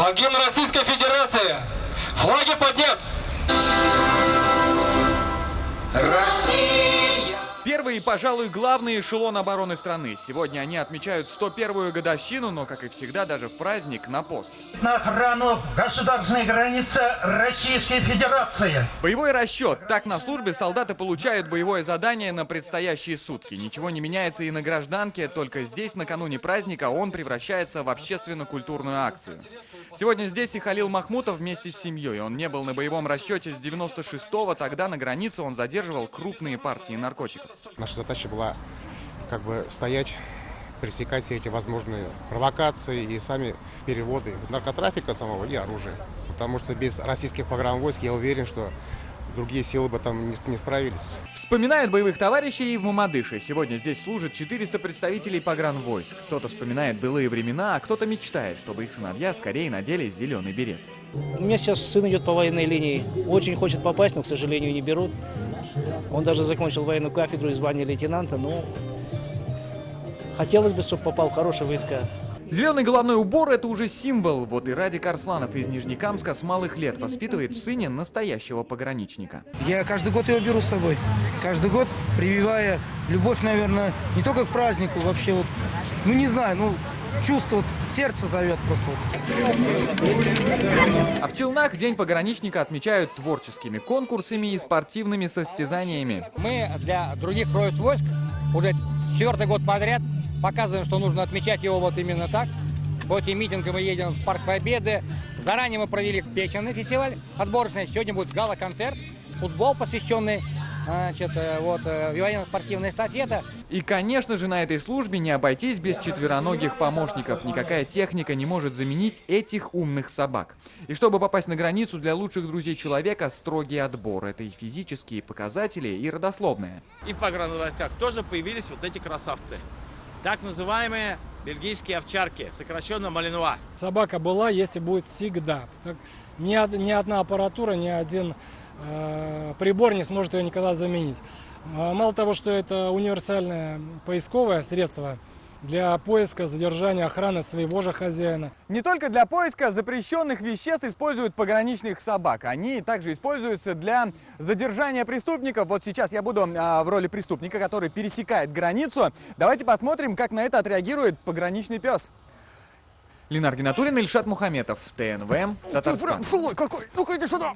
Гимн Российской Федерации. Флаги поднят. Россия. Первый и, пожалуй, главный эшелон обороны страны. Сегодня они отмечают 101-ю годовщину, но, как и всегда, даже в праздник на пост. На охрану государственной границы Российской Федерации. Боевой расчет. Так на службе солдаты получают боевое задание на предстоящие сутки. Ничего не меняется и на гражданке, только здесь накануне праздника он превращается в общественно-культурную акцию. Сегодня здесь и Халил Махмутов вместе с семьей. Он не был на боевом расчете с 96-го, тогда на границе он задерживал крупные партии наркотиков. Наша задача была стоять, пресекать все эти возможные провокации и сами переводы наркотрафика самого и оружия. Потому что без российских погранвойск я уверен, что другие силы бы там не справились. Вспоминают боевых товарищей и в Мамадыше. Сегодня здесь служат 400 представителей погранвойск. Кто-то вспоминает былые времена, а кто-то мечтает, чтобы их сыновья скорее надели зеленый берет. У меня сейчас сын идет по военной линии. Очень хочет попасть, но, к сожалению, не берут. Он даже закончил военную кафедру и звание лейтенанта, но хотелось бы, чтобы попал в хорошие войска. Зеленый головной убор – это уже символ. Вот и Радик Арсланов из Нижнекамска с малых лет воспитывает в сыне настоящего пограничника. Я каждый год его беру с собой. Каждый год прививая любовь, наверное, не только к празднику, вообще вот, не знаю, чувство, сердце зовет просто. А в Челнах День пограничника отмечают творческими конкурсами и спортивными состязаниями. Мы для других роев войск уже 4-й год подряд показываем, что нужно отмечать его вот именно так. По этим митингам мы едем в Парк Победы. Заранее мы провели песенный фестиваль отборочный. Сегодня будет гала-концерт, футбол, посвященный военно-спортивная эстафета. И, конечно же, на этой службе не обойтись без четвероногих помощников. Никакая техника не может заменить этих умных собак. И чтобы попасть на границу, для лучших друзей человека строгий отбор. Это и физические показатели, и родословные. И в погранвойсках тоже появились вот эти красавцы. Так называемые бельгийские овчарки, сокращенно малинуа. Собака была, есть и будет всегда. Ни одна аппаратура, ни один прибор не сможет ее никогда заменить. Мало того, что это универсальное поисковое средство для поиска, задержания, охраны своего же хозяина. Не только для поиска запрещенных веществ используют пограничных собак. Они также используются для задержания преступников. Вот сейчас я буду в роли преступника, который пересекает границу. Давайте посмотрим, как на это отреагирует пограничный пес. Ленар Гинатуллин, Ильшат Мухаметов, ТНВ, Татарстан. Фу, какой? Ну-ка иди сюда!